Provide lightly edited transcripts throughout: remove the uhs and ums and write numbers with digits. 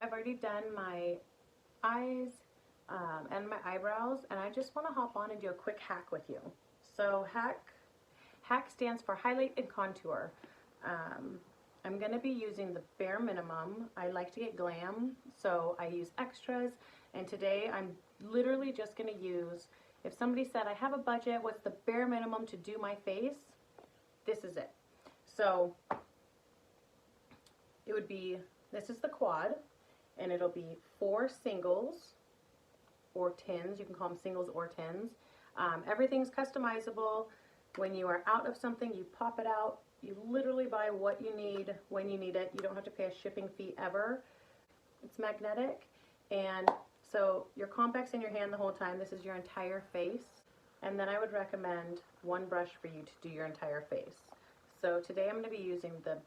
I've already done my eyes and my eyebrows, and I just want to hop on and do a quick hack with you. So hack stands for highlight and contour. Um, I'm going to be using the bare minimum. I like to get glam, so I use extras, and today I'm literally just going to use, if somebody said I have a budget, what's the bare minimum to do my face? This is it. So it would be, this is the quad, and it'll be 4 singles or tins. You can call them singles or tins. Everything's customizable. When you are out of something, you pop it out. You literally buy what you need when you need it. You don't have to pay a shipping fee ever. It's magnetic, and so your compact's in your hand the whole time. This is your entire face. And then I would recommend one brush for you to do your entire face. So today I'm going to be using the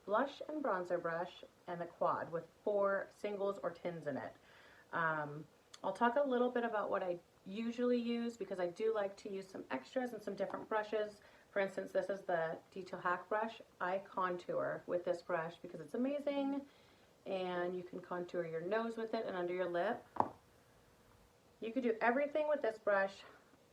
blush and bronzer brush and the quad with 4 singles or tins in it. I'll talk a little bit about what I usually use because I do like to use some extras and some different brushes. For instance, this is the Detail Hack brush. I contour with this brush because it's amazing, and you can contour your nose with it and under your lip. You could do everything with this brush.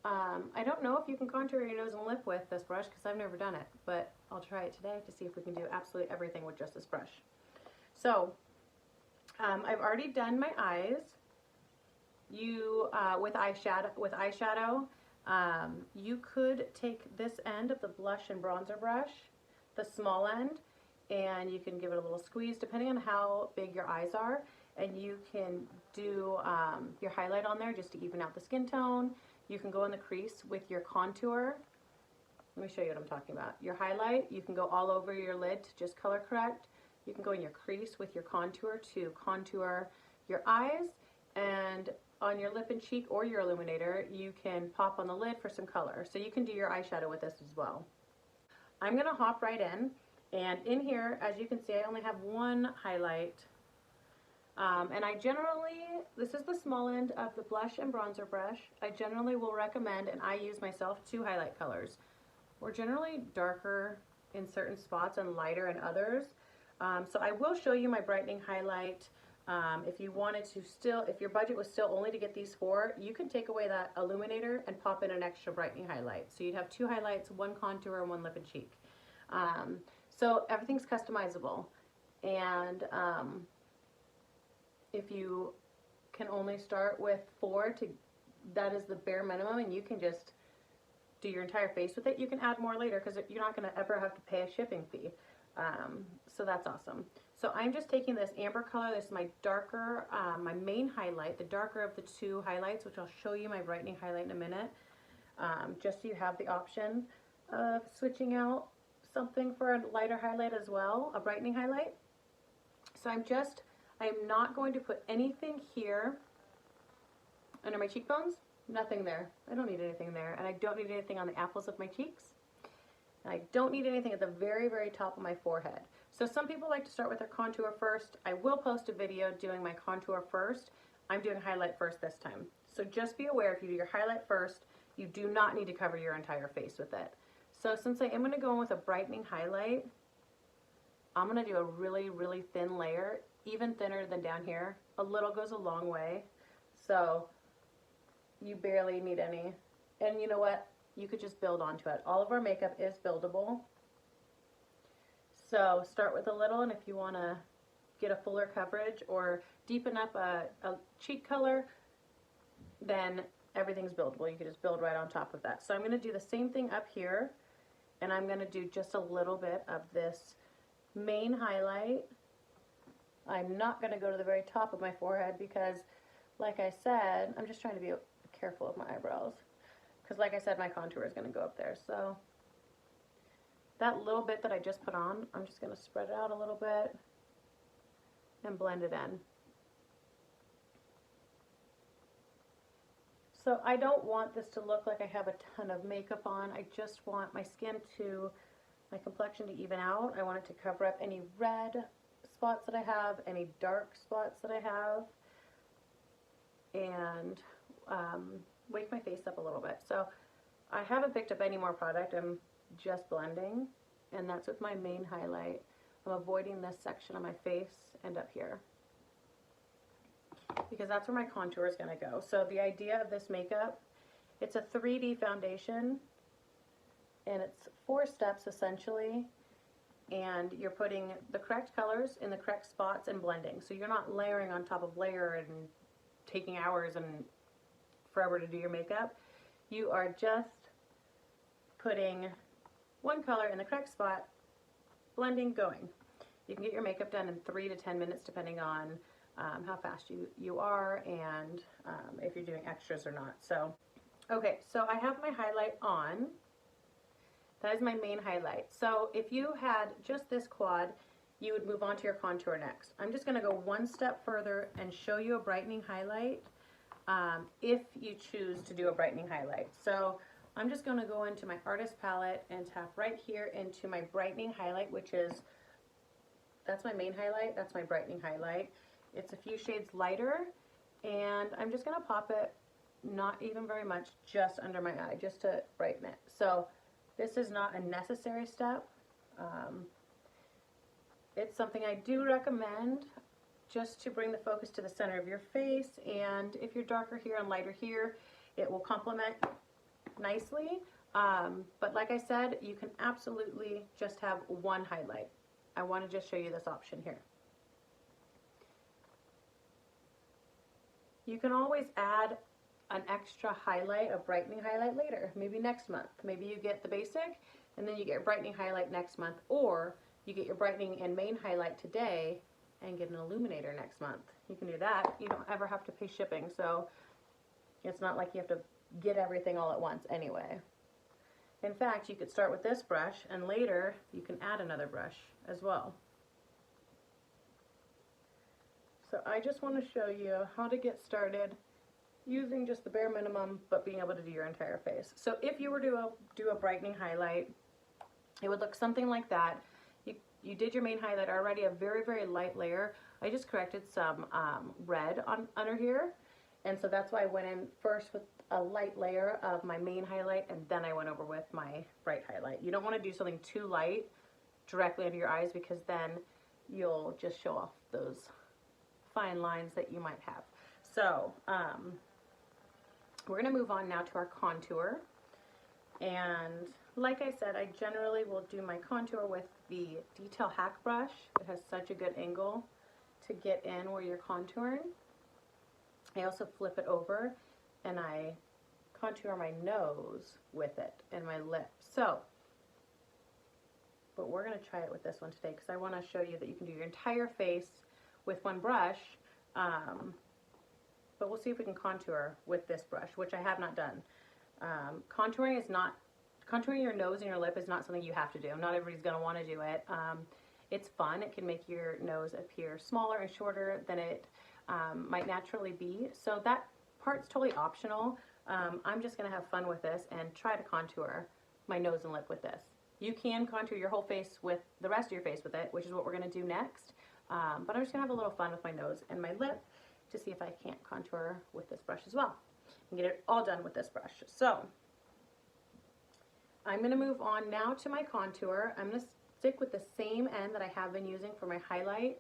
I don't know if you can contour your nose and lip with this brush because I've never done it, but I'll try it today to see if we can do absolutely everything with just this brush. So I've already done my eyes. With eyeshadow, you could take this end of the blush and bronzer brush, the small end, and you can give it a little squeeze depending on how big your eyes are, and you can do your highlight on there just to even out the skin tone. You can go in the crease with your contour. Let me show you what I'm talking about. Your highlight, you can go all over your lid to just color correct. You can go in your crease with your contour to contour your eyes, and on your lip and cheek or your illuminator, you can pop on the lid for some color. So you can do your eyeshadow with this as well. I'm gonna hop right in, and in here, as you can see, I only have one highlight. And I generally, this is the small end of the blush and bronzer brush. I generally will recommend, and I use myself, 2 highlight colors. We're generally darker in certain spots and lighter in others. So I will show you my brightening highlight. If you wanted to if your budget was still only to get these 4, you could take away that illuminator and pop in an extra brightening highlight. So you'd have 2 highlights, 1 contour and 1 lip and cheek. So everything's customizable. And if you can only start with 4, that is the bare minimum, and you can just do your entire face with it. You can add more later because you're not going to ever have to pay a shipping fee. So that's awesome. So I'm just taking this amber color. This is my darker, my main highlight, the darker of the 2 highlights, which I'll show you my brightening highlight in a minute, just so you have the option of switching out something for a lighter highlight as well, a brightening highlight. So I'm not going to put anything here under my cheekbones. Nothing there. I don't need anything there, and I don't need anything on the apples of my cheeks. I don't need anything at the very, very top of my forehead. So some people like to start with their contour first. I will post a video doing my contour first. I'm doing highlight first this time. So just be aware, if you do your highlight first, you do not need to cover your entire face with it. So since I am going to go in with a brightening highlight, I'm going to do a really, really thin layer, even thinner than down here. A little goes a long way. So you barely need any. And you know what? You could just build onto it. All of our makeup is buildable. So start with a little, and if you want to get a fuller coverage or deepen up a cheek color, then everything's buildable. You can just build right on top of that. So I'm going to do the same thing up here, and I'm going to do just a little bit of this main highlight. I'm not going to go to the very top of my forehead because, like I said, I'm just trying to be careful of my eyebrows. Because like I said, my contour is going to go up there. So that little bit that I just put on, I'm just going to spread it out a little bit and blend it in. So I don't want this to look like I have a ton of makeup on. I just want my complexion to even out. I want it to cover up any red spots that I have, any dark spots that I have, and wake my face up a little bit. So I haven't picked up any more product. I'm just blending, and that's with my main highlight. I'm avoiding this section of my face and up here. because that's where my contour is going to go. So the idea of this makeup, it's a 3D foundation, and it's 4 steps essentially, and you're putting the correct colors in the correct spots and blending. So you're not layering on top of layer and taking hours and forever to do your makeup. You are just putting one color in the correct spot, blending, going. You can get your makeup done in 3 to 10 minutes depending on how fast you are and if you're doing extras or not. So, okay, so I have my highlight on. That is my main highlight. So if you had just this quad, you would move on to your contour next. I'm just going to go one step further and show you a brightening highlight if you choose to do a brightening highlight. So I'm just going to go into my artist palette and tap right here into my brightening highlight, which is, that's my main highlight, that's my brightening highlight. It's a few shades lighter, and I'm just going to pop it, not even very much, just under my eye, just to brighten it. So this is not a necessary step. It's something I do recommend just to bring the focus to the center of your face, and if you're darker here and lighter here, it will complement nicely. But like I said, you can absolutely just have one highlight. I want to just show you this option here. You can always add an extra highlight, a brightening highlight later, maybe next month. Maybe you get the basic and then you get a brightening highlight next month, or you get your brightening and main highlight today and get an illuminator next month. You can do that. You don't ever have to pay shipping, so it's not like you have to get everything all at once anyway. In fact, you could start with this brush and later you can add another brush as well. So I just want to show you how to get started using just the bare minimum, but being able to do your entire face. So if you were to do a brightening highlight, it would look something like that. You did your main highlight already, a very, very light layer. I just corrected some red under here, and so that's why I went in first with a light layer of my main highlight, and then I went over with my bright highlight. You don't want to do something too light directly under your eyes, because then you'll just show off those fine lines that you might have. So we're going to move on now to our contour, and like I said, I generally will do my contour with the Detail Hack brush. It has such a good angle to get in where you're contouring. I also flip it over and I contour my nose with it and my lip. So, but we're going to try it with this one today because I want to show you that you can do your entire face with one brush. But we'll see if we can contour with this brush, which I have not done. Contouring your nose and your lip is not something you have to do. Not everybody's going to want to do it. It's fun. It can make your nose appear smaller and shorter than it might naturally be. So that part's totally optional. I'm just going to have fun with this and try to contour my nose and lip with this. You can contour your whole face with the rest of your face with it, which is what we're going to do next. But I'm just going to have a little fun with my nose and my lip to see if I can't contour with this brush as well and get it all done with this brush. So I'm going to move on now to my contour. I'm going to stick with the same end that I have been using for my highlight,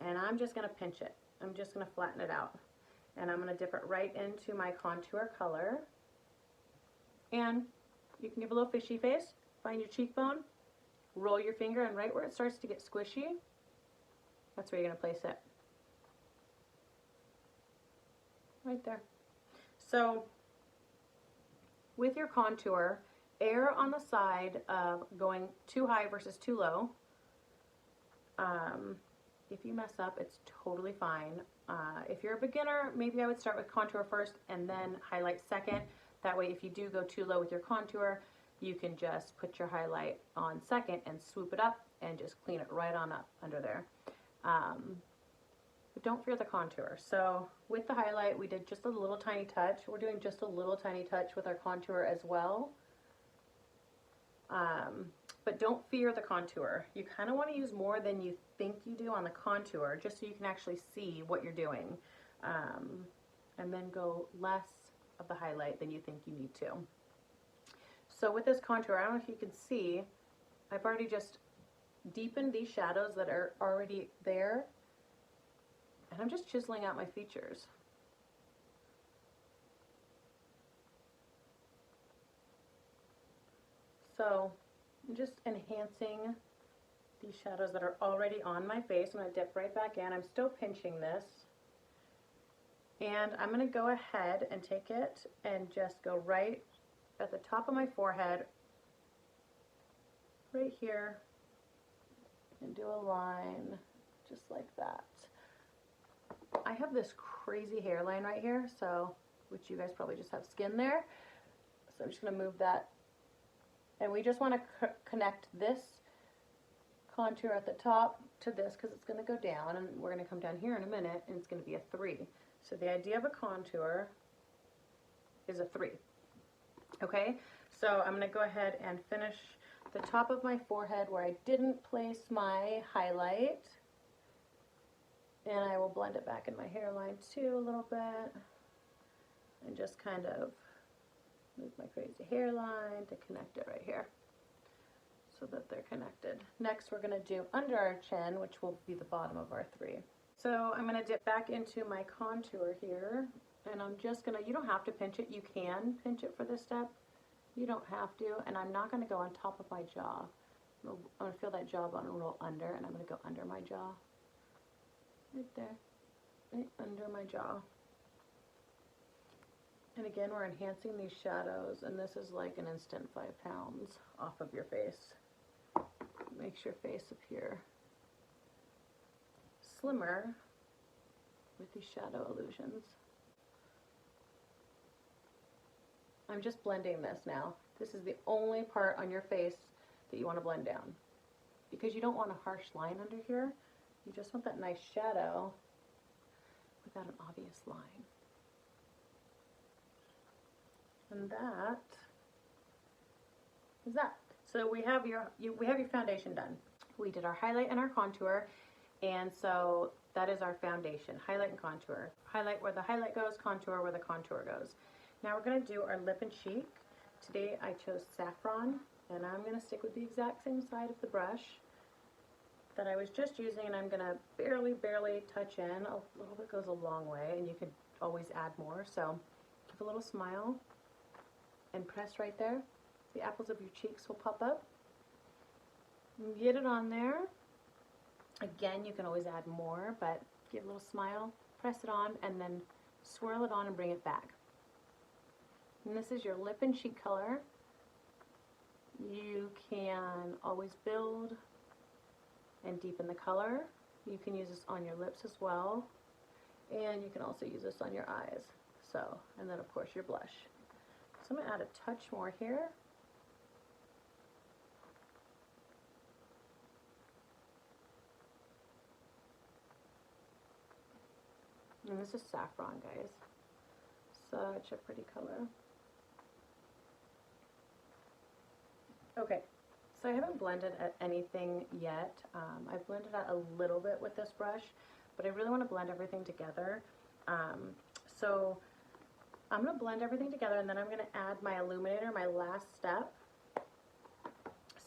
and I'm just going to pinch it. I'm just going to flatten it out, and I'm going to dip it right into my contour color. And you can give a little fishy face, find your cheekbone, roll your finger, and right where it starts to get squishy, that's where you're going to place it. Right there. So with your contour, err on the side of going too high versus too low. If you mess up, it's totally fine. If you're a beginner, maybe I would start with contour first and then highlight second. That way, if you do go too low with your contour, you can just put your highlight on second and swoop it up and just clean it right on up under there. But don't fear the contour. So with the highlight, we did just a little tiny touch. We're doing just a little tiny touch with our contour as well. But don't fear the contour. You kind of want to use more than you think you do on the contour, just so you can actually see what you're doing. And then go less of the highlight than you think you need to. So with this contour, I don't know if you can see, I've already just deepened these shadows that are already there. And I'm just chiseling out my features. So I'm just enhancing these shadows that are already on my face. I'm going to dip right back in. I'm still pinching this. And I'm going to go ahead and take it and just go right at the top of my forehead, right here, and do a line just like that. I have this crazy hairline right here, so, which you guys probably just have skin there. So I'm just going to move that. And we just want to connect this contour at the top to this because it's going to go down, and we're going to come down here in a minute, and it's going to be a 3. So the idea of a contour is a 3. Okay, so I'm going to go ahead and finish the top of my forehead where I didn't place my highlight. And I will blend it back in my hairline too a little bit. And just kind of move my crazy hairline to connect it right here so that they're connected. Next we're going to do under our chin, which will be the bottom of our 3. So I'm going to dip back into my contour here, and I'm just going to, you don't have to pinch it, you can pinch it for this step. You don't have to, and I'm not going to go on top of my jaw. I'm going to feel that jawbone roll under, and I'm going to go under my jaw. Right there, right under my jaw. And again, we're enhancing these shadows, and this is like an instant 5 pounds off of your face. Makes your face appear slimmer with these shadow illusions. I'm just blending this now. This is the only part on your face that you want to blend down, because you don't want a harsh line under here. You just want that nice shadow without an obvious line. And that is that. So we have your foundation done. We did our highlight and our contour, and so that is our foundation, highlight and contour. Highlight where the highlight goes, contour where the contour goes. Now we're going to do our lip and cheek. Today I chose saffron, and I'm going to stick with the exact same side of the brush that I was just using, and I'm going to barely touch in. A little bit goes a long way, and you could always add more. So give a little smile and press right there. The apples of your cheeks will pop up. And get it on there. Again, you can always add more, but give a little smile, press it on, and then swirl it on and bring it back. And this is your lip and cheek color. You can always build and deepen the color. You can use this on your lips as well, and you can also use this on your eyes. So, and then of course your blush. So I'm going to add a touch more here. And this is saffron, guys. Such a pretty color. Okay, so I haven't blended anything yet. I've blended out a little bit with this brush, but I really want to blend everything together. So I'm going to blend everything together, and then I'm going to add my illuminator, my last step.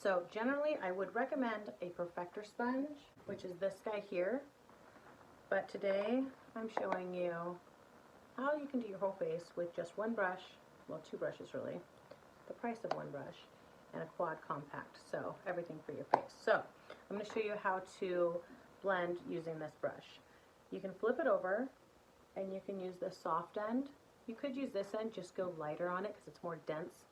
So generally I would recommend a perfector sponge, which is this guy here. But today I'm showing you how you can do your whole face with just one brush, well, 2 brushes really, the price of 1 brush, and a quad compact, so everything for your face. So I'm going to show you how to blend using this brush. You can flip it over, and you can use the soft end. You could use this end, just go lighter on it because it's more dense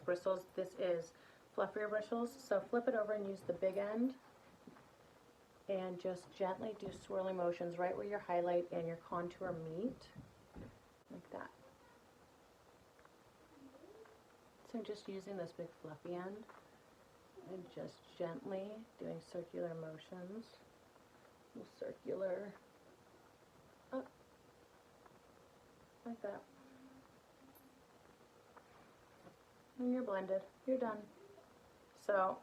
bristles. This is fluffier bristles, so flip it over and use the big end. And just gently do swirling motions right where your highlight and your contour meet, like that. So I'm just using this big fluffy end and just gently doing circular motions. Circular, up, like that. And you're blended, you're done. So,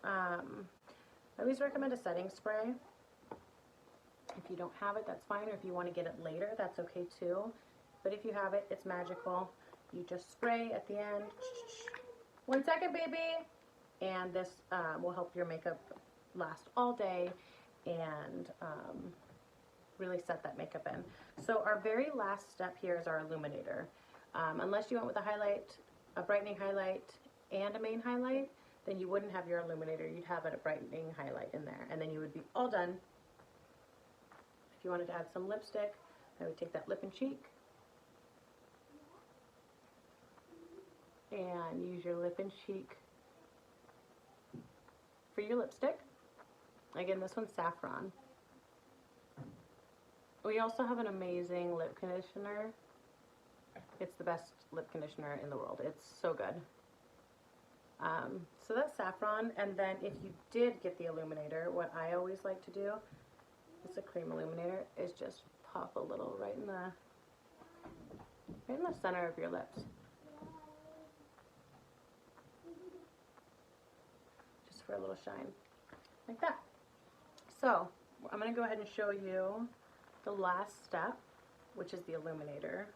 I always recommend a setting spray. If you don't have it, that's fine, or if you want to get it later, that's okay too. But if you have it, it's magical. You just spray at the end. 1 second, baby! And this will help your makeup last all day, and really set that makeup in. So our very last step here is our illuminator. Unless you went with a highlight, a brightening highlight, and a main highlight, then you wouldn't have your illuminator. You'd have a brightening highlight in there, and then you would be all done. If you wanted to add some lipstick, I would take that lip and cheek and use your lip and cheek for your lipstick. Again, this one's Saffron. We also have an amazing lip conditioner. It's the best lip conditioner in the world. It's so good. So that's Saffron, and then if you did get the illuminator, what I always like to do, it's a cream illuminator, is just pop a little right in the center of your lips. Just for a little shine, like that. So I'm going to go ahead and show you the last step, which is the illuminator.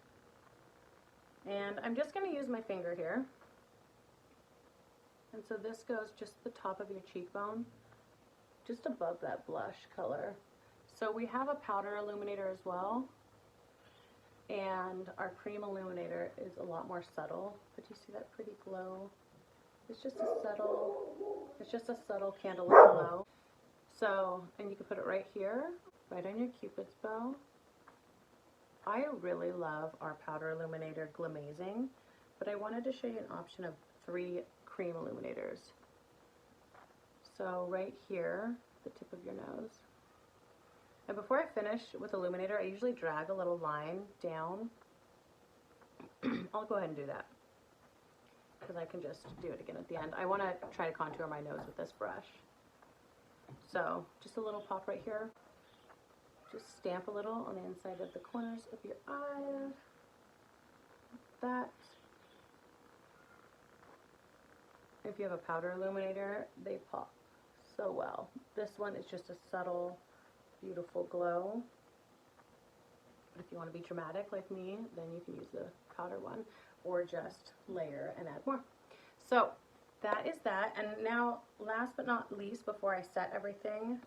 And I'm just going to use my finger here. And so this goes just the top of your cheekbone, just above that blush color. So we have a powder illuminator as well, and our cream illuminator is a lot more subtle, but you see that pretty glow? It's just a subtle candlelit glow. So, and you can put it right here, right on your Cupid's bow. I really love our powder illuminator Glamazing, but I wanted to show you an option of 3 cream illuminators. So right here, the tip of your nose. And before I finish with illuminator, I usually drag a little line down. I'll go ahead and do that, because I can just do it again at the end. I want to try to contour my nose with this brush. So just a little pop right here. Just stamp a little on the inside of the corners of your eye. Like that. If you have a powder illuminator, they pop so well. This one is just a subtle, beautiful glow. But if you want to be dramatic like me, then you can use the powder one, or just layer and add more. So that is that. And now, last but not least, before I set everything,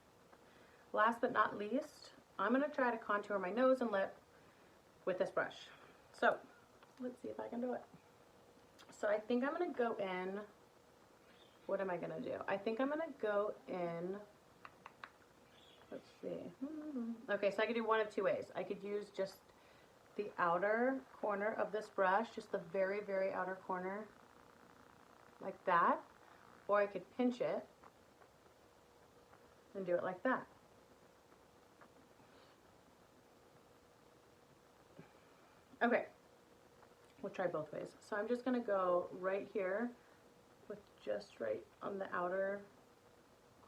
last but not least, I'm going to try to contour my nose and lip with this brush. So let's see if I can do it. So I think I'm going to go in. What am I going to do? I think I'm going to go in, let's see. Okay, so I could do one of 2 ways. I could use just the outer corner of this brush, just the very, very outer corner, like that. Or I could pinch it and do it like that. Okay, we'll try both ways. So I'm just going to go right here, with just right on the outer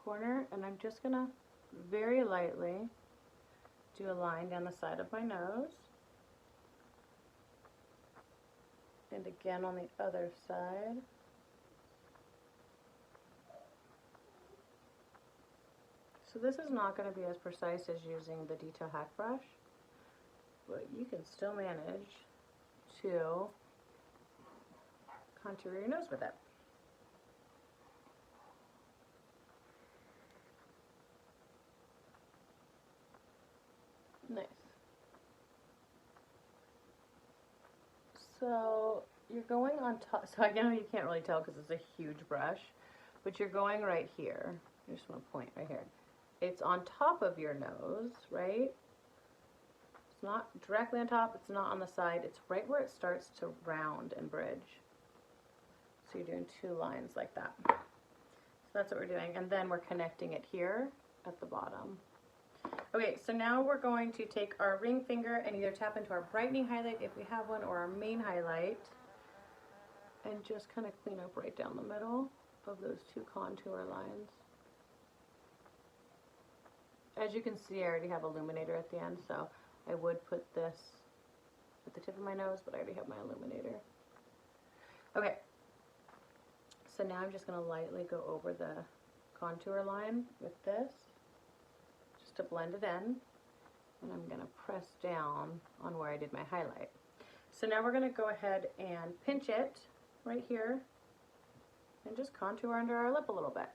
corner, and I'm just gonna very lightly do a line down the side of my nose, and again on the other side. So this is not going to be as precise as using the Detail Hack brush, but you can still manage to contour your nose with it. Nice. So you're going on top, so I know you can't really tell because it's a huge brush, but you're going right here. I just want to point right here. It's on top of your nose, right? It's not directly on top, it's not on the side, it's right where it starts to round and bridge. So you're doing 2 lines like that. So that's what we're doing, and then we're connecting it here at the bottom. Okay, so now we're going to take our ring finger and either tap into our brightening highlight if we have one, or our main highlight, and just kind of clean up right down the middle of those 2 contour lines. As you can see, I already have illuminator at the end, so I would put this at the tip of my nose, but I already have my illuminator. Okay, so now I'm just going to lightly go over the contour line with this, to blend it in, and I'm going to press down on where I did my highlight. So now we're going to go ahead and pinch it right here and just contour under our lip a little bit.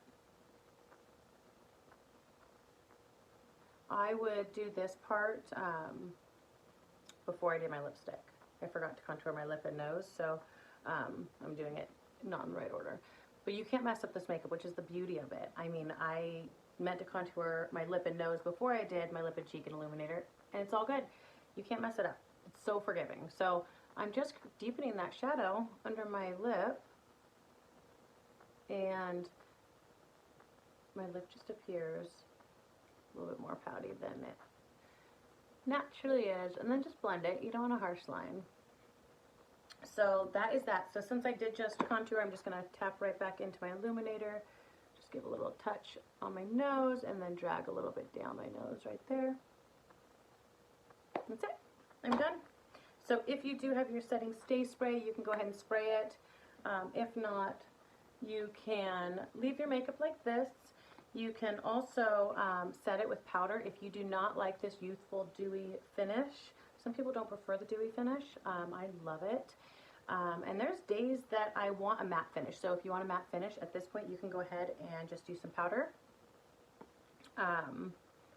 I would do this part before I did my lipstick. I forgot to contour my lip and nose, so I'm doing it not in the right order. But you can't mess up this makeup, which is the beauty of it. I mean, I meant to contour my lip and nose before I did my lip and cheek and illuminator, and it's all good. You can't mess it up. It's so forgiving. So I'm just deepening that shadow under my lip, and my lip just appears a little bit more pouty than it naturally is, and then just blend it. You don't want a harsh line. So that is that. So since I did just contour, I'm just going to tap right back into my illuminator, just give a little touch on my nose, and then drag a little bit down my nose right there. That's it. I'm done. So if you do have your setting stay spray, you can go ahead and spray it. If not, you can leave your makeup like this. You can also set it with powder if you do not like this youthful dewy finish. Some people don't prefer the dewy finish. I love it. And there's days that I want a matte finish. So if you want a matte finish, at this point you can go ahead and just do some powder.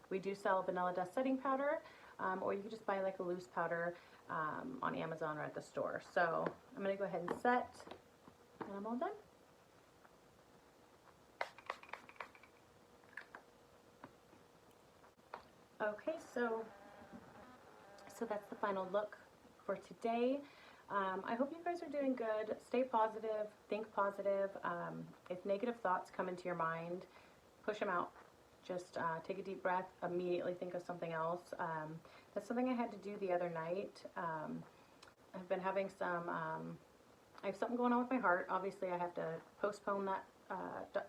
We do sell vanilla dust setting powder, or you can just buy like a loose powder on Amazon or at the store. So I'm going to go ahead and set, and I'm all done. Okay, so that's the final look for today. I hope you guys are doing good. Stay positive, think positive. If negative thoughts come into your mind, push them out. Just take a deep breath, immediately think of something else. That's something I had to do the other night. I've been having I have something going on with my heart. Obviously, I have to postpone that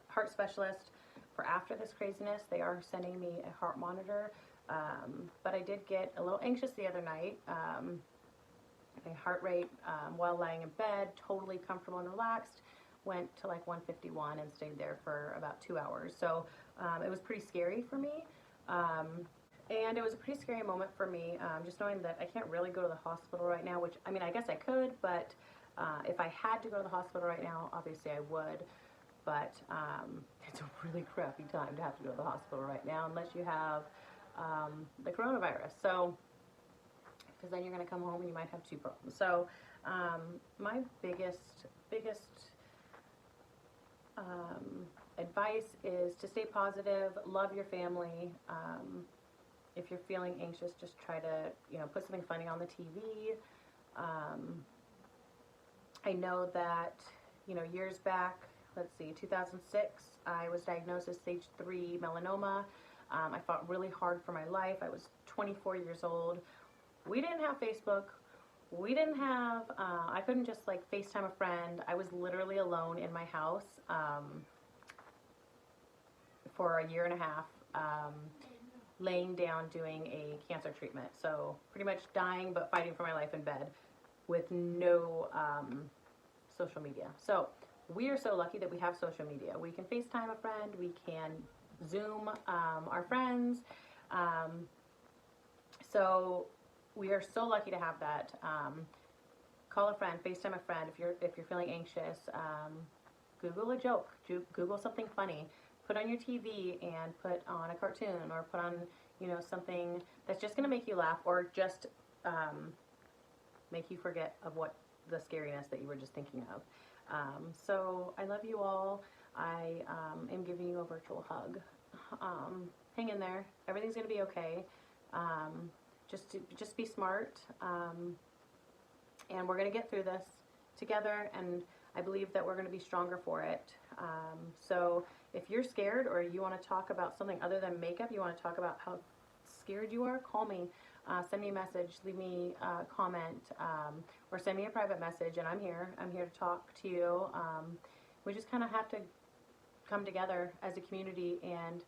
heart specialist for after this craziness. They are sending me a heart monitor. But I did get a little anxious the other night. My heart rate while lying in bed, totally comfortable and relaxed, went to like 151 and stayed there for about 2 hours. So it was pretty scary for me. And it was a pretty scary moment for me, just knowing that I can't really go to the hospital right now, which, I mean, I guess I could, but if I had to go to the hospital right now, obviously I would. But it's a really crappy time to have to go to the hospital right now, unless you have the coronavirus. So, because then you're going to come home and you might have 2 problems. So, my biggest advice is to stay positive, love your family. If you're feeling anxious, just try to, put something funny on the TV. I know that, years back, let's see, 2006, I was diagnosed with stage 3 melanoma. I fought really hard for my life. I was 24 years old. We didn't have Facebook. We didn't have, I couldn't just like FaceTime a friend. I was literally alone in my house for a year and a half, laying down doing a cancer treatment. So pretty much dying but fighting for my life in bed with no social media. So we are so lucky that we have social media. We can FaceTime a friend. We can Zoom our friends. So we are so lucky to have that. Call a friend, FaceTime a friend if you're feeling anxious. Google a joke. Google something funny. Put on your TV and put on a cartoon, or put on something that's just gonna make you laugh, or just make you forget of what the scariness that you were just thinking of. So I love you all. I am giving you a virtual hug. Hang in there. Everything's gonna be okay. Just be smart. And we're gonna get through this together. And I believe that we're gonna be stronger for it. So if you're scared, or you want to talk about something other than makeup, you want to talk about how scared you are, call me. Send me a message, leave me a comment, or send me a private message, and I'm here. I'm here to talk to you. We just kind of have to come together as a community and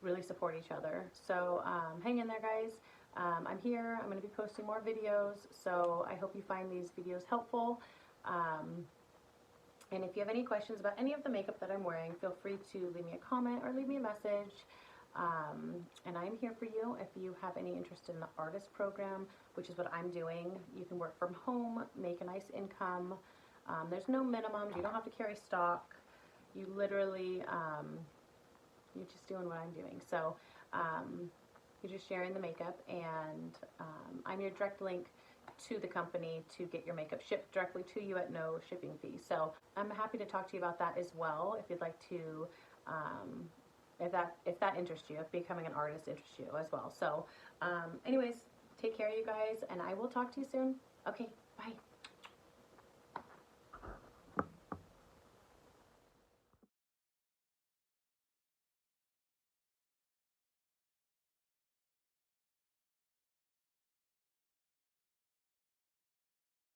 really support each other. So hang in there, guys. I'm here. I'm going to be posting more videos, so I hope you find these videos helpful. And if you have any questions about any of the makeup that I'm wearing, feel free to leave me a comment or leave me a message. And I'm here for you. If you have any interest in the artist program, which is what I'm doing, you can work from home, make a nice income. There's no minimums. You don't have to carry stock. You literally, you're just doing what I'm doing. So, you're just sharing the makeup, and I'm your direct link to the company to get your makeup shipped directly to you at no shipping fee. So I'm happy to talk to you about that as well, if you'd like to, if that interests you, if becoming an artist interests you as well. So anyways, take care, you guys, and I will talk to you soon. Okay, bye.